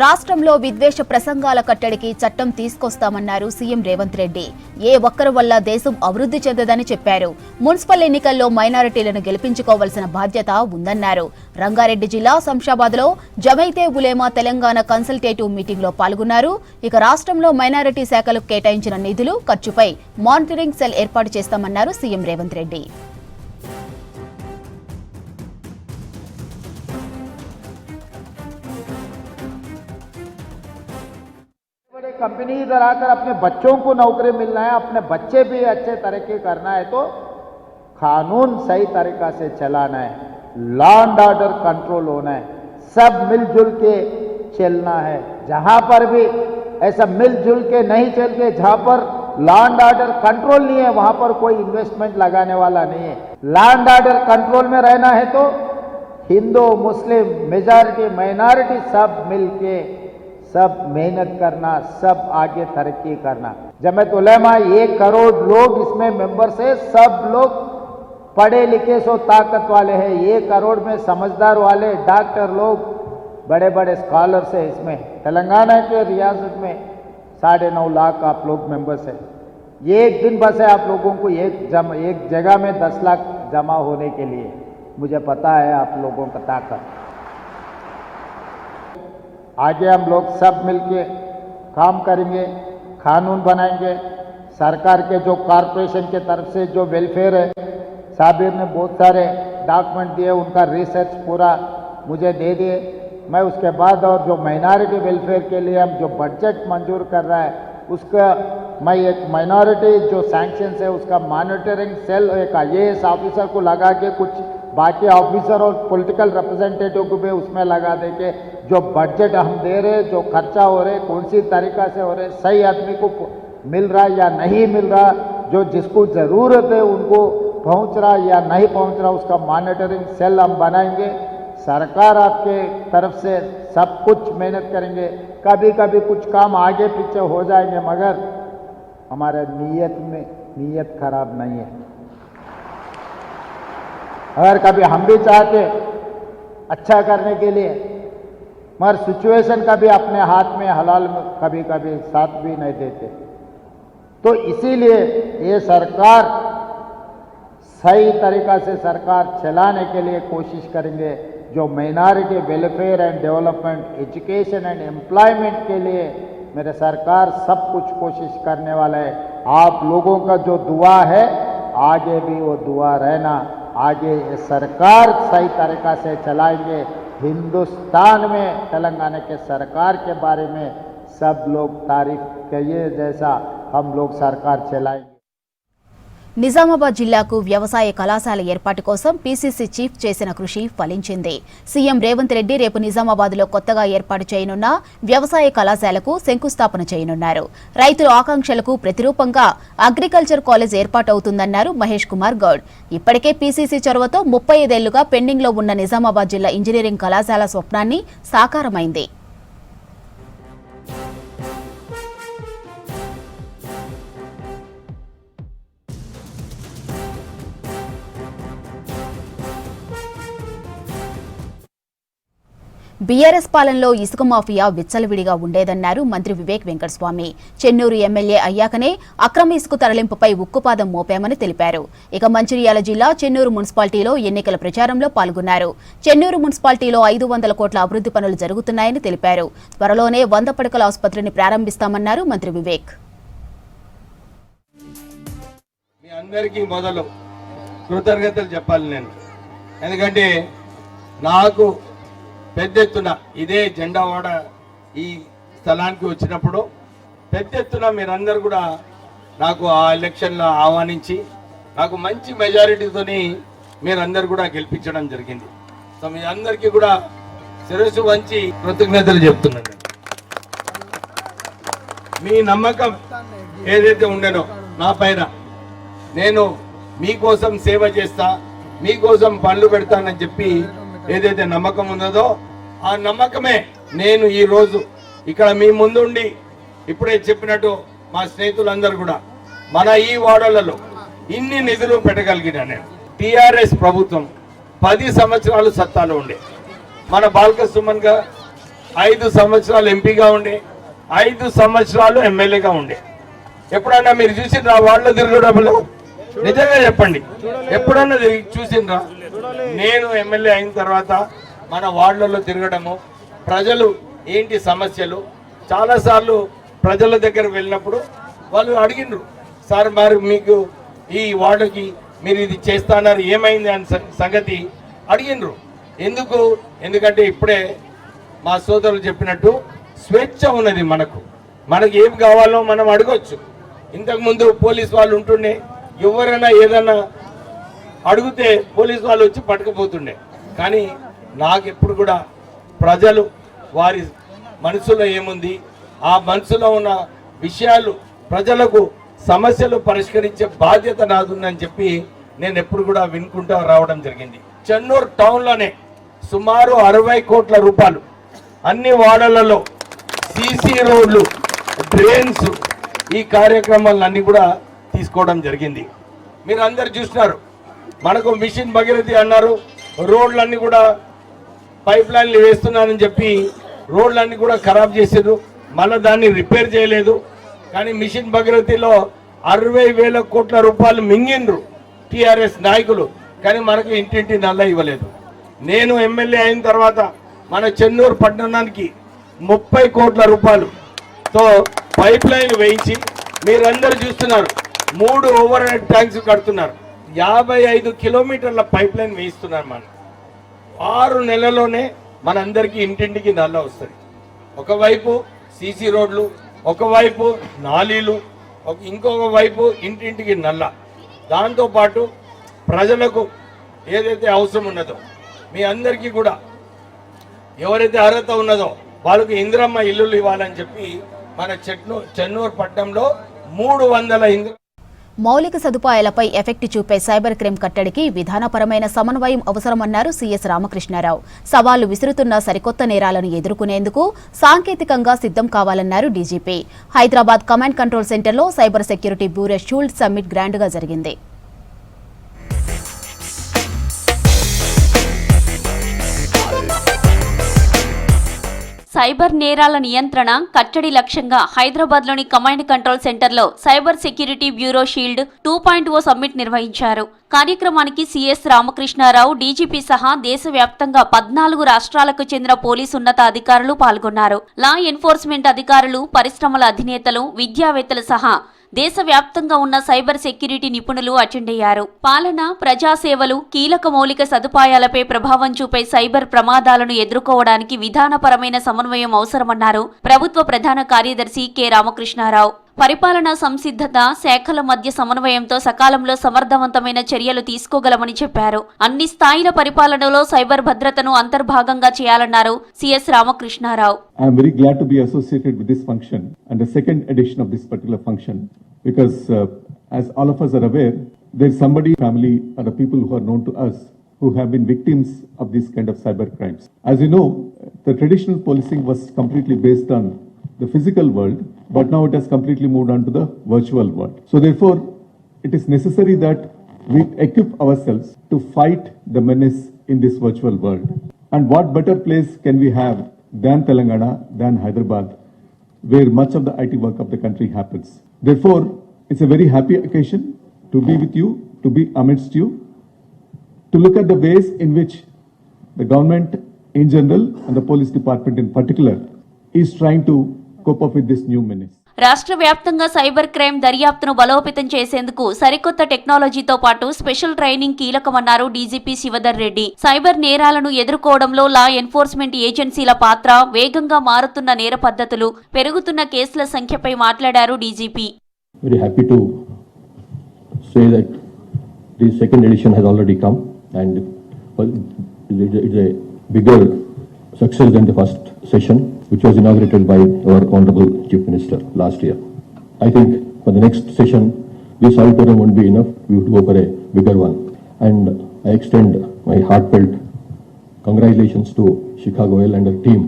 రాష్ట్రంలో విద్వేష ప్రసంగాల కట్టడికి చట్టం తీసుకొస్తామన్నారు సీఎం రేవంత్ రెడ్డి. ఏ ఒక్కరి వల్ల దేశం అభివృద్ధి చెందదని చెప్పారు. మున్సిపల్ ఎన్నికల్లో మైనారిటీలను గెలిపించుకోవాల్సిన బాధ్యత ఉందన్నారు. రంగారెడ్డి జిల్లా శంషాబాద్లో జమైతే ఉలేమా తెలంగాణ కన్సల్టేటివ్ మీటింగ్లో పాల్గొన్నారు. ఇక రాష్ట్రంలో మైనారిటీ శాఖలకు కేటాయించిన నిధులు ఖర్చుపై మానిటరింగ్ సెల్ ఏర్పాటు చేస్తామన్నారు సీఎం రేవంత్ రెడ్డి. कंपनी इधर आकर अपने बच्चों को नौकरी मिलना है, अपने बच्चे भी अच्छे तरक्की करना है तो कानून सही तरीका से चलाना है, लॉ एंड ऑर्डर कंट्रोल होना है, सब मिलजुल के चलना है। जहां पर भी ऐसा मिलजुल के नहीं चल के जहां पर लॉ एंड ऑर्डर कंट्रोल नहीं है वहां पर कोई इन्वेस्टमेंट लगाने वाला नहीं है। लॉ एंड ऑर्डर कंट्रोल में रहना है तो हिंदू मुस्लिम मेजॉरिटी माइनॉरिटी सब मिलके सब मेहनत करना, सब आगे तरक्की करना। जमात उलेमा 1 करोड़ लोग इसमें मेंबर्स है, सब लोग पढ़े लिखे सो ताकत वाले हैं। 1 करोड़ में समझदार वाले डॉक्टर लोग बड़े बड़े स्कॉलर्स है। इसमें तेलंगाना के रियासत में 9.5 लाख आप लोग मेंबर्स हैं। एक दिन बस है आप लोगों को एक जगह में 10 लाख जमा होने के लिए। मुझे पता है आप लोगों का ताकत। आगे हम लोग सब मिलके काम करेंगे, कानून बनाएंगे। सरकार के जो कॉरपोरेशन के तरफ से जो वेलफेयर है, साबिर ने बहुत सारे डॉक्यूमेंट दिए, उनका रिसर्च पूरा मुझे दे दिए। मैं उसके बाद और जो माइनॉरिटी वेलफेयर के लिए हम जो बजट मंजूर कर रहा है उसका मैं एक माइनॉरिटी जो सैंक्शंस है उसका मॉनिटरिंग सेल एक IAS ऑफिसर को लगा के कुछ बाकी ऑफिसर और पॉलिटिकल रिप्रेजेंटेटिव को भी उसमें लगा दे के जो बजट हम दे रहे, जो खर्चा हो रहे, कौन सी तरीका से हो रहे, सही आदमी को मिल रहा या नहीं मिल रहा, जो जिसको ज़रूरत है उनको पहुंच रहा या नहीं पहुंच रहा, उसका मॉनिटरिंग सेल हम बनाएंगे। सरकार आपके तरफ से सब कुछ मेहनत करेंगे। कभी कभी कुछ काम आगे पीछे हो जाएंगे मगर हमारे नीयत खराब नहीं है। अगर कभी हम भी चाहते अच्छा करने के लिए मगर सिचुएशन कभी अपने हाथ में हलाल में कभी कभी साथ भी नहीं देते, तो इसीलिए ये सरकार सही तरीका से सरकार चलाने के लिए कोशिश करेंगे। जो minority welfare and development, education and employment के लिए मेरे सरकार सब कुछ कोशिश करने वाला है। आप लोगों का जो दुआ है आगे भी वो दुआ रहना। आगे सरकार सही तरीका से चलाएंगे। हिंदुस्तान में तेलंगाना के सरकार के बारे में सब लोग तारीफ करिए जैसा हम लोग सरकार चलाएंगे। నిజామాబాద్ జిల్లాకు వ్యవసాయ కళాశాల ఏర్పాటు కోసం పీసీసీ చీఫ్ చేసిన కృషి ఫలించింది. సీఎం రేవంత్ రెడ్డి రేపు నిజామాబాద్లో కొత్తగా ఏర్పాటు చేయనున్న వ్యవసాయ కళాశాలకు శంకుస్థాపన చేయనున్నారు. రైతుల ఆకాంక్షలకు ప్రతిరూపంగా అగ్రికల్చర్ కాలేజ్ ఏర్పాటవుతుందన్నారు మహేష్ కుమార్ గౌడ్. ఇప్పటికే పీసీసీ చొరవతో 35 ఏళ్లుగా పెండింగ్లో ఉన్న నిజామాబాద్ జిల్లా ఇంజనీరింగ్ కళాశాల స్వప్నాన్ని సాకారమైంది. బీఆర్ఎస్ పాలనలో ఇసుక మాఫియా విచ్చలవిడిగా ఉండేదన్నారు మంత్రి వివేక్ వెంకటస్వామి. చెన్నూరు ఎమ్మెల్యే అయ్యాకనే అక్రమ ఇసుక తరలింపుపై ఉక్కుపాదం మోపామని తెలిపారు. ఇక మంచిర్యాల జిల్లా చెన్నూరు మున్సిపాలిటీలో ఎన్నికల ప్రచారంలో పాల్గొన్నారు. చెన్నూరు మున్సిపాలిటీలో 500 కోట్ల అభివృద్ధి పనులు జరుగుతున్నాయని తెలిపారు. త్వరలోనే 100 పడకల ఆసుపత్రిని ప్రారంభిస్తామన్నారు మంత్రి వివేక్. మీ అందరికీ మొదలు కృతజ్ఞతలు చెప్పాలి నేను. ఎందుకంటే నాకు పెద్ద ఎత్తున ఇదే జెండావాడ ఈ స్థలానికి వచ్చినప్పుడు పెద్ద ఎత్తున మీరందరూ కూడా నాకు ఆ ఎలక్షన్లో ఆహ్వానించి నాకు మంచి మెజారిటీతోని మీరందరూ కూడా గెలిపించడం జరిగింది. సో మీ అందరికీ కూడా శిరస్సు వంచి కృతజ్ఞతలు చెప్తున్నాను. మీ నమ్మకం ఏదైతే ఉండేనో నా పైన, నేను మీకోసం సేవ చేస్తా, మీకోసం పనులు పెడతానని చెప్పి ఏదైతే నమ్మకం ఉన్నదో ఆ నమ్మకమే నేను ఈ రోజు ఇక్కడ మీ ముందుండి ఇప్పుడే చెప్పినట్టు మా స్నేహితులందరూ కూడా మన ఈ వార్డులలో ఇన్ని నిధులు పెట్టగలిగినా నేను. టిఆర్ఎస్ ప్రభుత్వం 10 సంవత్సరాలు సత్తాలో ఉండే మన బాల్క సుమన్ గారు 5 సంవత్సరాలు ఎంపీగా ఉండే, 5 సంవత్సరాలు ఎమ్మెల్యేగా ఉండే. ఎప్పుడన్నా మీరు చూసిండ్రా వాళ్ళు తిరగడంలో? నిజంగా చెప్పండి, ఎప్పుడన్నా చూసిండ్రా? నేను ఎమ్మెల్యే అయిన తర్వాత మన వార్డులలో తిరగడము, ప్రజలు ఏంటి సమస్యలు, చాలాసార్లు ప్రజల దగ్గర వెళ్ళినప్పుడు వాళ్ళు అడిగినారు, సార్ మరి మీకు ఈ వార్డుకి మీరు ఇది చేస్తున్నారు ఏమైంది అని సంగతి అడిగినారు. ఎందుకంటే ఇప్పుడే మా సోదరులు చెప్పినట్టు స్వేచ్ఛ ఉన్నది, మనకు ఏం కావాలో మనం అడగొచ్చు. ఇంతకుముందు పోలీస్ వాళ్ళు ఉంటుండే, ఎవరైనా ఏదైనా అడిగితే పోలీస్ వాళ్ళు వచ్చి పట్టుకుపోతుండే. కానీ నాకు ఎప్పుడు కూడా ప్రజలు వారి మనసులో ఏముంది, ఆ మనసులో ఉన్న విషయాలు, ప్రజలకు సమస్యలు పరిష్కరించే బాధ్యత నాదుందని చెప్పి నేను ఎప్పుడు కూడా వినుకుంటూ రావడం జరిగింది. చెన్నూరు టౌన్లోనే సుమారు 60 కోట్ల రూపాయలు అన్ని వార్డులలో సీసీ రోడ్లు, డ్రైన్స్, ఈ కార్యక్రమాలన్నీ కూడా తీసుకోవడం జరిగింది. మీరు అందరు చూస్తున్నారు, మనకు మిషన్ భగీరథి అన్నారు, రోడ్లన్నీ కూడా పైప్ లైన్లు వేస్తున్నారని చెప్పి రోడ్లన్నీ కూడా ఖరాబ్ చేసారు, మళ్ళీ దాన్ని రిపేర్ చేయలేదు. కానీ మిషన్ భగీరథిలో 60,000 కోట్ల రూపాయలు మింగిండ్రు టిఆర్ఎస్ నాయకులు, కానీ మనకు ఇంటింటి నల్ల ఇవ్వలేదు. నేను ఎమ్మెల్యే అయిన తర్వాత మన చెన్నూరు పట్టణానికి 30 కోట్ల రూపాయలుతో పైప్ లైన్ వేయించి, మీరందరూ చూస్తున్నారు, 3 ఓవర్ హెడ్ ట్యాంక్స్ కడుతున్నారు, 55 కిలోమీటర్ల పైప్ లైన్ వేయిస్తున్నారు. మనం 6 నెలల్లోనే మనందరికీ ఇంటింటికి నల్ల వస్తుంది. ఒకవైపు సీసీ రోడ్లు, ఒకవైపు నాలీలు, ఇంకొక వైపు ఇంటింటికి నల్ల. దాంతోపాటు ప్రజలకు ఏదైతే అవసరం ఉన్నదో, మీ అందరికీ కూడా ఎవరైతే అర్హత ఉన్నదో వాళ్ళకు ఇందిరమ్మ ఇల్లులు ఇవ్వాలని చెప్పి మన చెన్నూరు పట్టణంలో 300 మౌలిక సదుపాయాలపై ఎఫెక్ట్ చూపే సైబర్ క్రైమ్ కట్టడికి విధానపరమైన సమన్వయం అవసరమన్నారు సీఎస్ రామకృష్ణారావు. సవాళ్లు విసురుతున్న సరికొత్త నేరాలను ఎదుర్కొనేందుకు సాంకేతికంగా సిద్ధం కావాలన్నారు డీజీపీ. హైదరాబాద్ కమాండ్ కంట్రోల్ సెంటర్లో cyber security bureau shield summit గ్రాండ్గా జరిగింది. సైబర్ నేరాల నియంత్రణ కట్టడి లక్ష్యంగా హైదరాబాద్లోని కమాండ్ కంట్రోల్ సెంటర్లో cyber security bureau shield 2.0 summit నిర్వహించారు. కార్యక్రమానికి సీఎస్ రామకృష్ణారావు, డీజీపీ సహా దేశవ్యాప్తంగా 14 రాష్ట్రాలకు చెందిన పోలీసు ఉన్నత అధికారులు పాల్గొన్నారు. లా ఎన్ఫోర్స్మెంట్ అధికారులు, పరిశ్రమల అధినేతలు, విద్యావేత్తలు సహా దేశవ్యాప్తంగా ఉన్న సైబర్ సెక్యూరిటీ నిపుణులు అటెండ్ అయ్యారు. పాలన, ప్రజాసేవలు, కీలక మౌలిక సదుపాయాలపై ప్రభావం చూపే సైబర్ ప్రమాదాలను ఎదుర్కోవడానికి విధానపరమైన సమన్వయం అవసరమన్నారు ప్రభుత్వ ప్రధాన కార్యదర్శి కె రామకృష్ణారావు. పరిపాలనా సంసిద్ధత, శాఖల మధ్య సమన్వయంతో సకాలంలో సమర్థవంతమైన చర్యలు తీసుకోగలమని చెప్పారు. అన్ని స్థాయిల పరిపాలనలో సైబర్ భద్రతను అంతర్భాగంగా చేయాలన్నారు CS Ramakrishna Rao. I am very glad to be associated with this function and the second edition of this particular function because as all of us are aware, there is somebody, family or the people who are known to us who have been victims of these kind of cyber crimes. As you know, the traditional policing was completely based on the physical world, but now it has completely moved on to the virtual world. So therefore, it is necessary that we equip ourselves to fight the menace in this virtual world. And what better place can we have than Telangana, than Hyderabad, where much of the IT work of the country happens. Therefore, it's a very happy occasion to be with you, to be amidst you, to look at the ways in which the government in general and the police department in particular is trying to cope up with this new menace. రాష్ట్ర వ్యాప్తంగా cyber crime దర్యాప్తును బలోపేతం చేసేందుకు సరికొత్త టెక్నాలజీతో పాటు special training కీలకమన్నారు DGP Shivadhar Reddy. Cyber నేరాలను ఎదుర్కోవడంలో లా ఎన్ఫోర్స్మెంట్ ఏజెన్సీల పాత్ర, వేగంగా మారుతున్న నేర పద్ధతులు, పెరుగుతున్న కేసుల సంఖ్యపై మాట్లాడారు DGP. Very happy to say that the second edition has already come and it's a bigger success than the first session, which was inaugurated by our Honorable Chief Minister last year. I think for the next session, this auditorium won't be enough. We would go for a bigger one. And I extend my heartfelt congratulations to Shikha Goyal and her team,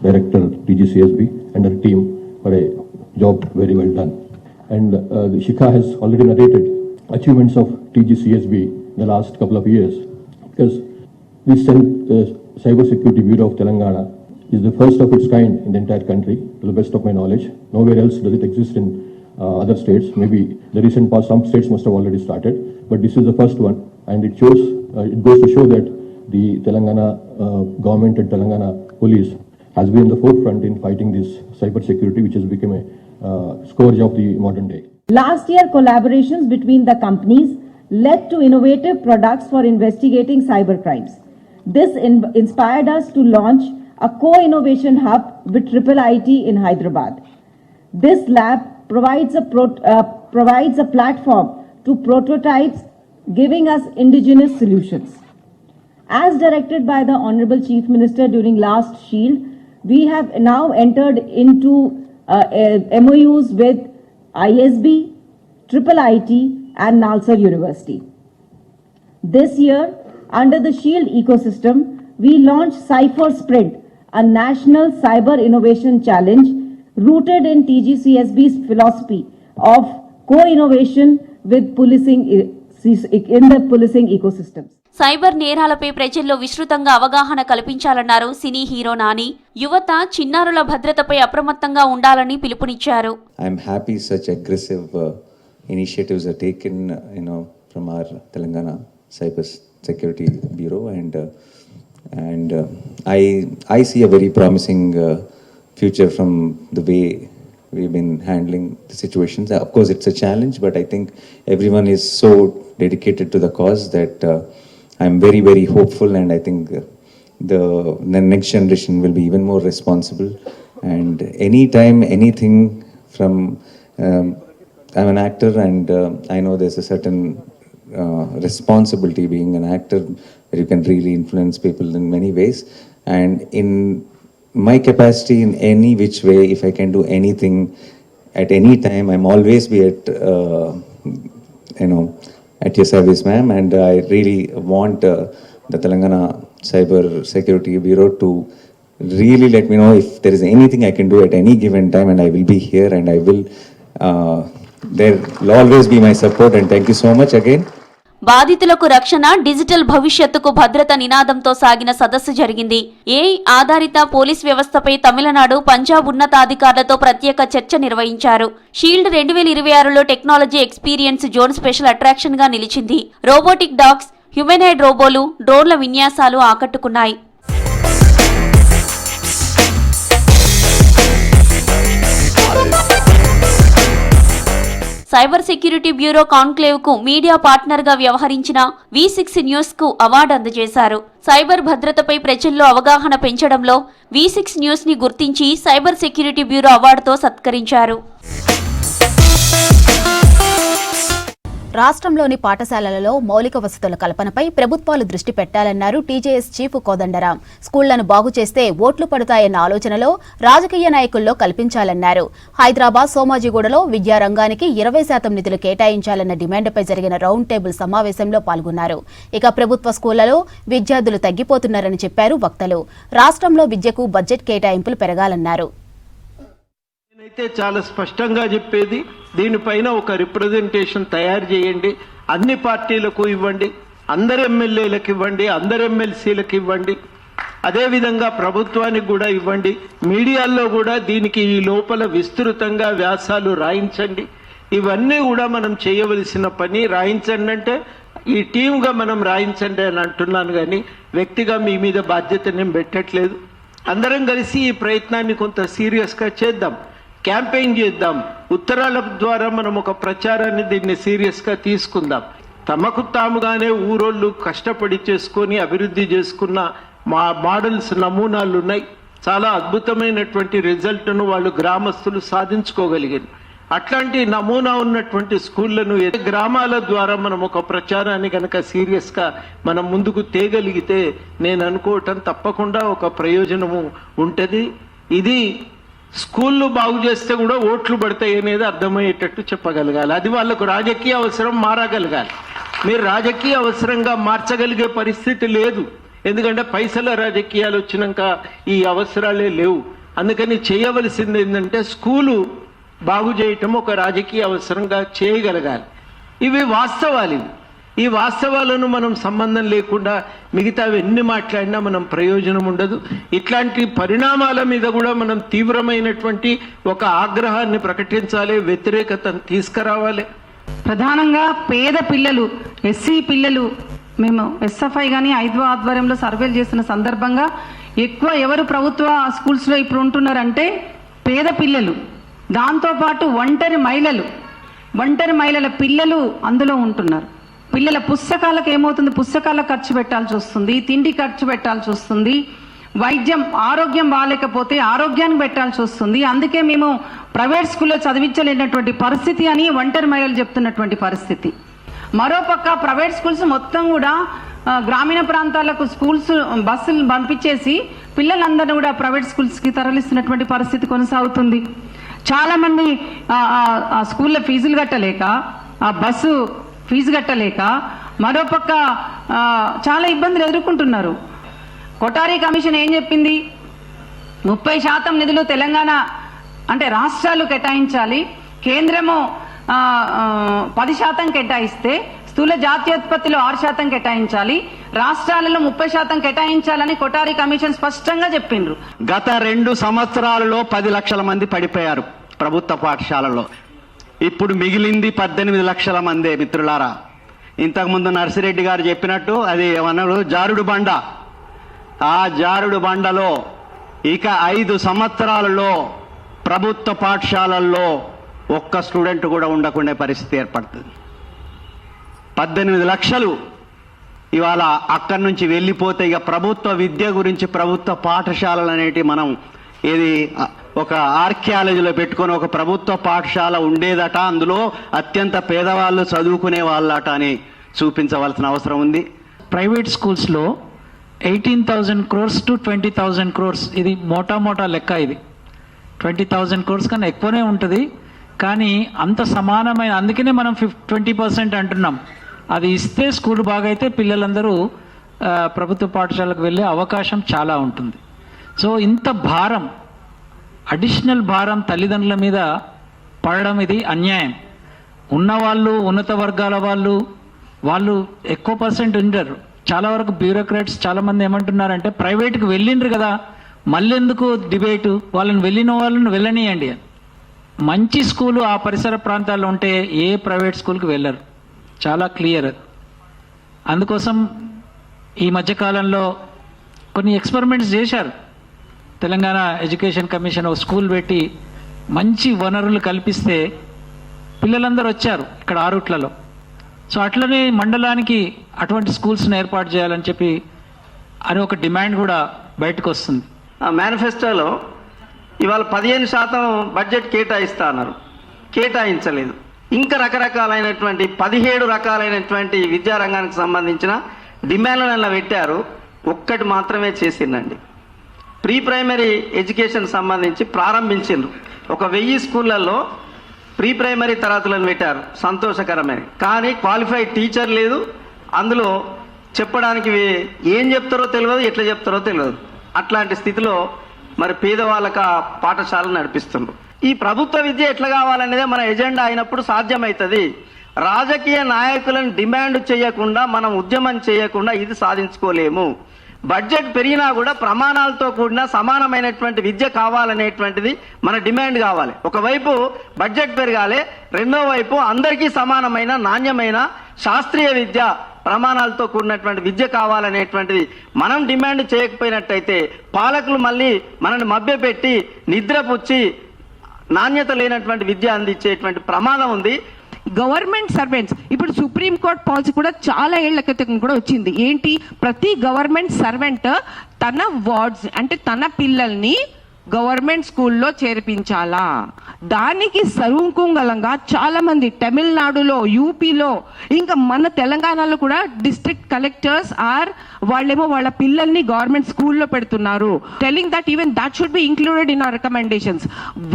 Director DGCSB and her team for a job very well done. And Shikha has already narrated achievements of TGCSB in the last couple of years because this Cyber Security Bureau of Telangana is the first of its kind in the entire country, to the best of my knowledge. Nowhere else does it exist in other states. Maybe the recent past, some states must have already started, but this is the first one, and it shows, it goes to show that the Telangana government and Telangana police has been in the forefront in fighting this cyber security, which has become a scourge of the modern day. Last year, collaborations between the companies led to innovative products for investigating cyber crimes. This inspired us to launch a co-innovation hub with IIIT in Hyderabad. This lab provides a platform to prototypes, giving us indigenous solutions. As directed by the Honorable Chief Minister during last Shield, we have now entered into MOUs with ISB, IIIT and Nalsar University. This year, under the Shield ecosystem, we launched Cypher Sprint, a national cyber innovation challenge rooted in TGCSB's philosophy of co-innovation with policing in the policing ecosystems. Cyber నేరాలపై ప్రజల్లో విస్తృతంగా అవగాహన కల్పించాలన్నారు cine hero Nani. యువత చిన్నారుల భద్రతపై అప్రమత్తంగా ఉండాలని పిలుపునిచ్చారు. I'm happy such aggressive initiatives are taken, from our Telangana Cyber Security Bureau, and I see a very promising future from the way we've been handling the situations. Of course, it's a challenge, but I think everyone is so dedicated to the cause that I'm very, very hopeful, and I think the next generation will be even more responsible. And anytime, anything from, I'm an actor, and I know there's a certain responsibility being an actor, where you can really influence people in many ways. And in my capacity, in any which way, if I can do anything at any time, I'm always be at your service, ma'am. And I really want the Telangana Cyber Security Bureau to really let me know if there is anything I can do at any given time, and I will be here, and I will, there will always be my support, and thank you so much again. బాధితులకు రక్షణ, digital భవిష్యత్తుకు భద్రత నినాదంతో సాగిన సదస్సు జరిగింది. AI ఆధారిత police వ్యవస్థపై తమిళనాడు, పంజాబ్ ఉన్నతాధికారులతో ప్రత్యేక చర్చ నిర్వహించారు. షీల్డ్ 2026లో technology experience zone special attraction గా నిలిచింది. రోబోటిక్ డాగ్స్, హ్యూమనాయిడ్ రోబోలు, డ్రోన్ల విన్యాసాలు ఆకట్టుకున్నాయి. సైబర్ సెక్యూరిటీ బ్యూరో కాన్క్లేవ్ కు మీడియా పార్ట్నర్ గా వ్యవహరించిన V6 న్యూస్ కు అవార్డు అందజేశారు. సైబర్ భద్రతపై ప్రజల్లో అవగాహన పెంచడంలో V6 న్యూస్ ని గుర్తించి సైబర్ సెక్యూరిటీ బ్యూరో అవార్డుతో సత్కరించారు. రాష్ట్రంలోని పాఠశాలలలో మౌలిక వసతుల కల్పనపై ప్రభుత్వాలు దృష్టి పెట్టాలన్నారు టీజేఎస్ చీఫ్ కోదండరాం. స్కూళ్లను బాగు చేస్తే ఓట్లు పడతాయన్న ఆలోచనలో రాజకీయ నాయకుల్లో కల్పించాలన్నారు. హైదరాబాద్ సోమాజిగూడలో విద్యారంగానికి 20% నిధులు కేటాయించాలన్న డిమాండ్పై జరిగిన రౌండ్ టేబుల్ సమావేశంలో పాల్గొన్నారు. ఇక ప్రభుత్వ స్కూళ్లలో విద్యార్థులు తగ్గిపోతున్నారని చెప్పారు వక్తలు. రాష్ట్రంలో విద్యకు బడ్జెట్ కేటాయింపులు పెరగాలన్నారు. అయితే చాలా స్పష్టంగా చెప్పేది, దీనిపైన ఒక రిప్రజెంటేషన్ తయారు చేయండి, అన్ని పార్టీలకు ఇవ్వండి, అందరు ఎమ్మెల్యేలకు ఇవ్వండి, అందరు ఎమ్మెల్సీలకు ఇవ్వండి, అదేవిధంగా ప్రభుత్వానికి కూడా ఇవ్వండి, మీడియాల్లో కూడా దీనికి ఈ లోపల విస్తృతంగా వ్యాసాలు రాయించండి. ఇవన్నీ కూడా మనం చేయవలసిన పని. రాయించండి అంటే ఈ టీమ్గా మనం రాయించండి అని అంటున్నాను, కానీ వ్యక్తిగా మీ మీద బాధ్యత నేను పెట్టట్లేదు. అందరం కలిసి ఈ ప్రయత్నాన్ని కొంత సీరియస్గా చేద్దాం, క్యాంపెయిన్ చేద్దాం, ఉత్తరాల ద్వారా మనం ఒక ప్రచారాన్ని దీన్ని సీరియస్గా తీసుకుందాం. తమకు తాముగానే ఊరోళ్ళు కష్టపడి చేసుకొని అభివృద్ధి చేసుకున్న మోడల్స్ నమూనాలు ఉన్నాయి. చాలా అద్భుతమైనటువంటి రిజల్ట్ను వాళ్ళు గ్రామస్తులు సాధించుకోగలిగారు. అట్లాంటి నమూనా ఉన్నటువంటి స్కూళ్లను గ్రామాల ద్వారా మనం ఒక ప్రచారాన్ని కనుక సీరియస్గా మనం ముందుకు తేగలిగితే నేను అనుకోవటం తప్పకుండా ఒక ప్రయోజనము ఉంటుంది. ఇది స్కూళ్ళు బాగు చేస్తే కూడా ఓట్లు పడతాయి అనేది అర్థమయ్యేటట్టు చెప్పగలగాలి. అది వాళ్ళకు రాజకీయ అవసరం మారగలగాలి. మీరు రాజకీయ అవసరంగా మార్చగలిగే పరిస్థితి లేదు, ఎందుకంటే పైసల రాజకీయాలు వచ్చినాక ఈ అవసరాలే లేవు. అందుకని చేయవలసింది ఏంటంటే స్కూలు బాగు చేయటం ఒక రాజకీయ అవసరంగా చేయగలగాలి. ఇవి వాస్తవాలు. ఈ వాస్తవాలను మనం సంబంధం లేకుండా మిగతావి ఎన్ని మాట్లాడినా మనం ప్రయోజనం ఉండదు. ఇట్లాంటి పరిణామాల మీద కూడా మనం తీవ్రమైనటువంటి ఒక ఆగ్రహాన్ని ప్రకటించాలి, వ్యతిరేకతను తీసుకురావాలి. ప్రధానంగా పేద పిల్లలు, ఎస్సీ పిల్లలు, మేము ఎస్ఎఫ్ఐ కానీ ఐద్వా ఆధ్వర్యంలో సర్వేలు చేస్తున్న సందర్భంగా ఎక్కువ ఎవరు ప్రభుత్వ స్కూల్స్లో ఇప్పుడు ఉంటున్నారంటే పేద పిల్లలు, దాంతోపాటు ఒంటరి మహిళల పిల్లలు అందులో ఉంటున్నారు. పిల్లల పుస్తకాలకు ఏమవుతుంది, పుస్తకాలకు ఖర్చు పెట్టాల్సి వస్తుంది, తిండి ఖర్చు పెట్టాల్సి వస్తుంది, ఆరోగ్యం బాగాలేకపోతే ఆరోగ్యానికి పెట్టాల్సి వస్తుంది. అందుకే మేము ప్రైవేట్ స్కూల్లో చదివించలేనటువంటి పరిస్థితి అని ఒంటరి మహిళలు చెప్తున్నటువంటి పరిస్థితి. మరోపక్క ప్రైవేట్ స్కూల్స్ మొత్తం కూడా గ్రామీణ ప్రాంతాలకు బస్సులు పంపించేసి పిల్లలందరినీ కూడా ప్రైవేట్ స్కూల్స్కి తరలిస్తున్నటువంటి పరిస్థితి కొనసాగుతుంది. చాలా మంది స్కూల్లో ఫీజులు కట్టలేక, ఆ బస్సు ఫీజు కట్టలేక మరోపక్క చాలా ఇబ్బందులు ఎదుర్కొంటున్నారు. కొఠారి కమిషన్ ఏం చెప్పింది, 30% నిధులు తెలంగాణ అంటే రాష్ట్రాలు కేటాయించాలి, కేంద్రము 10% కేటాయిస్తే స్థూల జాతీయోత్పత్తిలో 6% కేటాయించాలి, రాష్ట్రాలలో 30% కేటాయించాలని కొఠారి కమిషన్ స్పష్టంగా చెప్పిండ్రు. గత 2 సంవత్సరాలలో 10 లక్షల మంది పడిపోయారు ప్రభుత్వ పాఠశాలలో. ఇప్పుడు మిగిలింది 18 లక్షల మందే. మిత్రులారా, ఇంతకుముందు నర్సిరెడ్డి గారు చెప్పినట్టు అది ఏమన్నారు, జారుడు బండ. ఆ జారుడు బండలో ఇక 5 సంవత్సరాలలో ప్రభుత్వ పాఠశాలల్లో ఒక్క స్టూడెంట్ కూడా ఉండకుండే పరిస్థితి ఏర్పడుతుంది. 18 లక్షలు ఇవాళ అక్కడి నుంచి వెళ్ళిపోతే ఇక ప్రభుత్వ విద్య గురించి, ప్రభుత్వ పాఠశాలలు అనేటి మనం ఇది ఒక ఆర్కియాలజీలో పెట్టుకొని ఒక ప్రభుత్వ పాఠశాల ఉండేదట, అందులో అత్యంత పేదవాళ్ళు చదువుకునే వాళ్ళట అని చూపించవలసిన అవసరం ఉంది. ప్రైవేట్ స్కూల్స్లో 18,000 crores to 20,000 crores, ఇది మోటా లెక్క. ఇది 20,000 crores కన్నా ఎక్కువనే ఉంటుంది. కానీ అంత సమానమైన, అందుకనే మనం 20% అంటున్నాం. అది ఇస్తే స్కూల్ బాగైతే పిల్లలందరూ ప్రభుత్వ పాఠశాలకు వెళ్ళే అవకాశం చాలా ఉంటుంది. సో ఇంత భారం, అడిషనల్ భారం తల్లిదండ్రుల మీద పడడం ఇది అన్యాయం. ఉన్నవాళ్ళు, ఉన్నత వర్గాల వాళ్ళు ఎక్కువ పర్సెంట్ ఉండరు. చాలా వరకు బ్యూరోక్రాట్స్ చాలామంది ఏమంటున్నారంటే ప్రైవేట్కి వెళ్ళిండ్రు కదా, మళ్ళీ ఎందుకు డిబేటు, వాళ్ళని వెళ్ళిన వాళ్ళని వెళ్ళనియండి. మంచి స్కూలు ఆ పరిసర ప్రాంతాల్లో ఉంటే ఏ ప్రైవేట్ స్కూల్కి వెళ్ళరు, చాలా క్లియర్. అందుకోసం ఈ మధ్యకాలంలో కొన్ని ఎక్స్పెరిమెంట్స్ చేశారు. తెలంగాణ ఎడ్యుకేషన్ కమిషన్ ఒక స్కూల్ పెట్టి మంచి వనరులు కల్పిస్తే పిల్లలందరూ వచ్చారు ఇక్కడ ఆరుట్లలో. సో అట్లనే మండలానికి అటువంటి స్కూల్స్ని ఏర్పాటు చేయాలని చెప్పి అని ఒక డిమాండ్ కూడా బయటకు వస్తుంది. ఆ మేనిఫెస్టోలో ఇవాళ 15% బడ్జెట్ కేటాయిస్తా అన్నారు, కేటాయించలేదు. ఇంకా రకరకాలైనటువంటి 17 రకాలైనటువంటి విద్యారంగానికి సంబంధించిన డిమాండ్లను పెట్టారు, ఒక్కటి మాత్రమే చేసిందండి. ప్రీ ప్రైమరీ ఎడ్యుకేషన్ సంబంధించి ప్రారంభించిండ్రు. ఒక 1000 స్కూళ్ళల్లో ప్రీ ప్రైమరీ తరగతులను పెట్టారు, సంతోషకరమే. కానీ క్వాలిఫైడ్ టీచర్ లేదు, అందులో చెప్పడానికి ఏం చెప్తారో తెలియదు, ఎట్లా చెప్తారో తెలియదు. అట్లాంటి స్థితిలో మరి పేదవాళ్ళకు ఆ పాఠశాలను నడిపిస్తున్నారు. ఈ ప్రభుత్వ విద్య ఎట్లా కావాలనేదే మన ఎజెండా అయినప్పుడు సాధ్యమవుతుంది. రాజకీయ నాయకులను డిమాండ్ చేయకుండా, మనం ఉద్యమం చేయకుండా ఇది సాధించుకోలేము. బడ్జెట్ పెరిగినా కూడా ప్రమాణాలతో కూడిన సమానమైనటువంటి విద్య కావాలనేటువంటిది మన డిమాండ్ కావాలి. ఒకవైపు బడ్జెట్ పెరగాలి, రెండో వైపు అందరికీ సమానమైన నాణ్యమైన శాస్త్రీయ విద్య, ప్రమాణాలతో కూడినటువంటి విద్య కావాలనేటువంటిది మనం డిమాండ్ చేయకపోయినట్టయితే పాలకులు మళ్ళీ మనల్ని మభ్యపెట్టి నిద్రపుచ్చి నాణ్యత లేనటువంటి విద్య అందించేటువంటి ప్రమాదం ఉంది. గవర్నమెంట్ సర్వెంట్స్, ఇప్పుడు సుప్రీం కోర్ట్ పాలసీ కూడా చాలా ఏళ్ల క్రితం కూడా వచ్చింది. ఏంటి, ప్రతి గవర్నమెంట్ సర్వెంట్ తన వార్డ్స్ అంటే తన పిల్లల్ని గవర్నమెంట్ స్కూల్లో చేర్పించాలా. దానికి సరుకుంగలంగా చాలా మంది తమిళనాడులో, యూపీలో, ఇంకా మన తెలంగాణలో కూడా డిస్ట్రిక్ట్ కలెక్టర్స్ వాళ్ళేమో వాళ్ళ పిల్లల్ని గవర్నమెంట్ స్కూల్లో పెడుతున్నారు. Telling that even that should be included in our recommendations.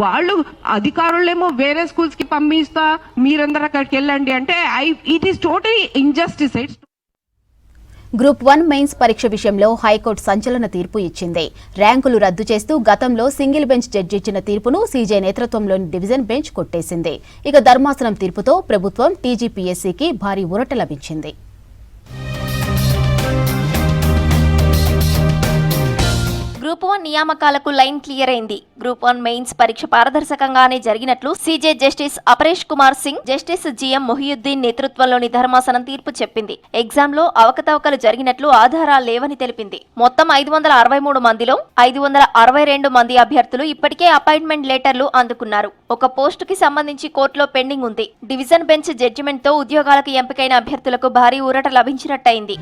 వాళ్ళు అధికారులేమో వేరే స్కూల్స్ కి పంపిస్తా, మీరందరూ అక్కడికి వెళ్ళండి అంటే it is totally injustice. Group 1 mains పరీక్ష విషయంలో హైకోర్టు సంచలన తీర్పు ఇచ్చింది. ర్యాంకులు రద్దు చేస్తూ గతంలో సింగిల్ బెంచ్ జడ్జి ఇచ్చిన తీర్పును సీజే నేతృత్వంలోని డివిజన్ బెంచ్ కొట్టేసింది. ఇక ధర్మాసనం తీర్పుతో ప్రభుత్వం టీజీపీఎస్సీకి భారీ ఊరట లభించింది. నియామకాలకు లైన్ క్లియర్ అయింది. గ్రూప్ 1 మెయిన్స్ పరీక్ష పారదర్శకంగానే జరిగినట్లు CJ justice Aparesh Kumar Singh, justice GM Mohiuddin నేతృత్వంలోని ధర్మాసనం తీర్పు చెప్పింది. ఎగ్జామ్ లో అవకతవకలు జరిగినట్లు ఆధారాలు లేవని తెలిపింది. మొత్తం 563 మందిలో 562 మంది అభ్యర్థులు ఇప్పటికే అపాయింట్మెంట్ లెటర్లు అందుకున్నారు. ఒక పోస్టుకి సంబంధించి కోర్టులో పెండింగ్ ఉంది. డివిజన్ బెంచ్ జడ్జిమెంట్ తో ఉద్యోగాలకు ఎంపికైన అభ్యర్థులకు భారీ ఊరట లభించినట్టయింది.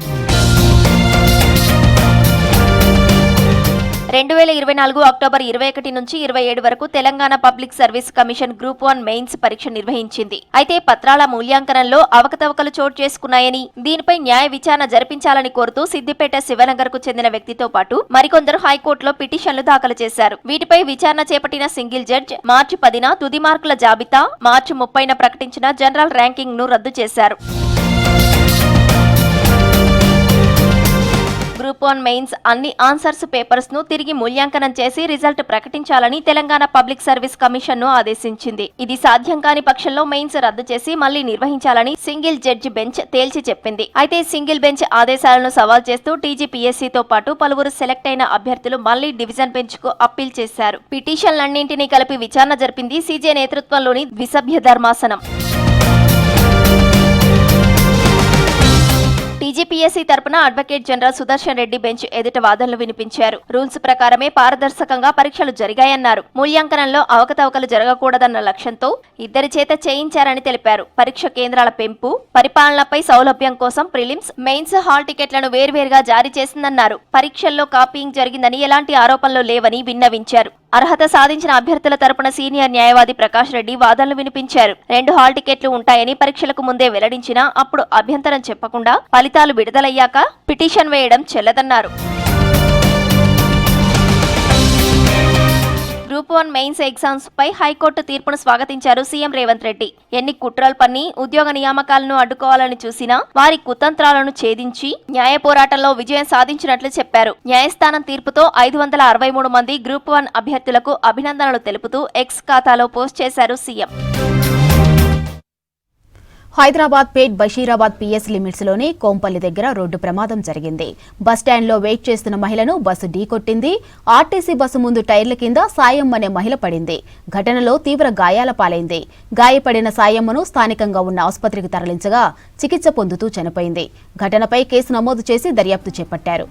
2024 అక్టోబర్ 21 నుంచి 27 వరకు Telangana public service commission group 1 mains పరీక్ష నిర్వహించింది. అయితే పత్రాల మూల్యాంకనంలో అవకతవకలు చోటు చేసుకున్నాయని, దీనిపై న్యాయ విచారణ జరిపించాలని కోరుతూ సిద్దిపేట శివనగర్ కు చెందిన వ్యక్తితో పాటు మరికొందరు హైకోర్టులో పిటిషన్లు దాఖలు చేశారు. వీటిపై విచారణ చేపట్టిన సింగిల్ జడ్జ్ మార్చి 10న తుది మార్కుల జాబితా, మార్చి 30న ప్రకటించిన జనరల్ ర్యాంకింగ్ ను రద్దు చేశారు. గ్రూప్ 1 మెయిన్స్ అన్ని ఆన్సర్స్ పేపర్స్ ను తిరిగి మూల్యాంకనం చేసి రిజల్ట్ ప్రకటించాలని తెలంగాణ పబ్లిక్ సర్వీస్ కమిషన్ ను ఆదేశించింది. ఇది సాధ్యం కాని పక్షంలో మెయిన్స్ రద్దు చేసి మళ్లీ నిర్వహించాలని సింగిల్ జడ్జి బెంచ్ తేల్చి చెప్పింది. అయితే సింగిల్ బెంచ్ ఆదేశాలను సవాల్ చేస్తూ టీజీపీఎస్సీతో పాటు పలువురు సెలెక్ట్ అయిన అభ్యర్థులు మళ్లీ డివిజన్ బెంచ్ కు అప్పీల్ చేశారు. పిటిషన్లన్నింటినీ కలిపి విచారణ జరిపింది సీజే నేతృత్వంలోని ద్విసభ్య ధర్మాసనం. టీజీపీఎస్సీ తరపున advocate general Sudarshan Reddy bench ఎదుట వాదనలు వినిపించారు. రూల్స్ ప్రకారమే పారదర్శకంగా పరీక్షలు జరిగాయన్నారు. మూల్యాంకనంలో అవకతవకలు జరగకూడదన్న లక్ష్యంతో ఇద్దరి చేత చేయించారని తెలిపారు. పరీక్ష కేంద్రాల పెంపు, పరిపాలనపై సౌలభ్యం కోసం ప్రిలిమ్స్, మెయిన్స్ హాల్ టికెట్లను వేర్వేరుగా జారీ చేసిందన్నారు. పరీక్షల్లో కాపీయింగ్ జరిగిందని ఎలాంటి ఆరోపణలు లేవని విన్నవించారు. అర్హత సాధించిన అభ్యర్థుల తరపున సీనియర్ న్యాయవాది ప్రకాష్ రెడ్డి వాదనలు వినిపించారు. 2 హాల్ టికెట్లు ఉంటాయని పరీక్షలకు ముందే వెల్లడించినా అప్పుడు అభ్యంతరం చెప్పకుండా ఫలితాలు విడుదలయ్యాక పిటిషన్ వేయడం చెల్లదన్నారు. గ్రూప్ 1 మెయిన్స్ ఎగ్జామ్స్ పై హైకోర్టు తీర్పును స్వాగతించారు సీఎం రేవంత్ రెడ్డి. ఎన్ని కుట్రలు పన్ని ఉద్యోగ నియామకాలను అడ్డుకోవాలని చూసినా వారి కుతంత్రాలను ఛేదించి న్యాయ పోరాటంలో విజయం సాధించినట్లు చెప్పారు. న్యాయస్థానం తీర్పుతో 563 మంది గ్రూప్ 1 అభ్యర్థులకు అభినందనలు తెలుపుతూ ఎక్స్ ఖాతాలో పోస్ట్ చేశారు సీఎం. హైదరాబాద్ పేట్ బషీరాబాద్ పిఎస్ లిమిట్స్ లోని కోంపల్లి దగ్గర రోడ్డు ప్రమాదం జరిగింది. బస్టాండ్లో వెయిట్ చేస్తున్న మహిళను బస్సు ఢీకొట్టింది. ఆర్టీసీ బస్సు ముందు టైర్ల కింద సాయమ్మ అనే మహిళ పడింది. ఘటనలో తీవ్ర గాయాల పాలైంది. గాయపడిన సాయమ్మను స్థానికంగా ఉన్న ఆసుపత్రికి తరలించగా చికిత్స పొందుతూ చనిపోయింది. ఘటనపై కేసు నమోదు చేసి దర్యాప్తు చేపట్టారు.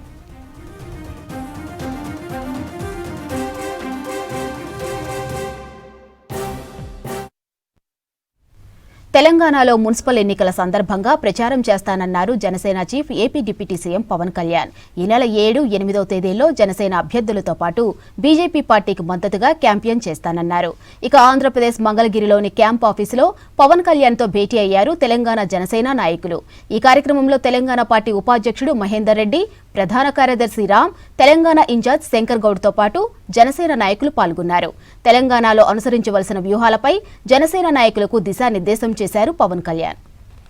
తెలంగాణలో మున్సిపల్ ఎన్నికల సందర్భంగా ప్రచారం చేస్తానన్నారు Janasena chief AP deputy CM Pawan Kalyan. ఈ నెల 7, 8వ తేదీల్లో జనసేన అభ్యర్థులతో పాటు బీజేపీ పార్టీకి మద్దతుగా క్యాంపెయిన్ చేస్తానన్నారు. ఇక ఆంధ్రప్రదేశ్ మంగళగిరిలోని క్యాంప్ ఆఫీసులో పవన్ కళ్యాణ్తో భేటీ అయ్యారు తెలంగాణ జనసేన నాయకులు. ఈ కార్యక్రమంలో తెలంగాణ పార్టీ ఉపాధ్యక్షుడు మహేందర్ రెడ్డి, ప్రధాన కార్యదర్శి రామ్, తెలంగాణ ఇన్ఛార్జ్ శంకర్ గౌడ్తో పాటు జనసేన నాయకులు పాల్గొన్నారు. తెలంగాణలో అనుసరించవలసిన వ్యూహాలపై జనసేన నాయకులకు దిశానిర్దేశం చేశారు పవన్ కళ్యాణ్.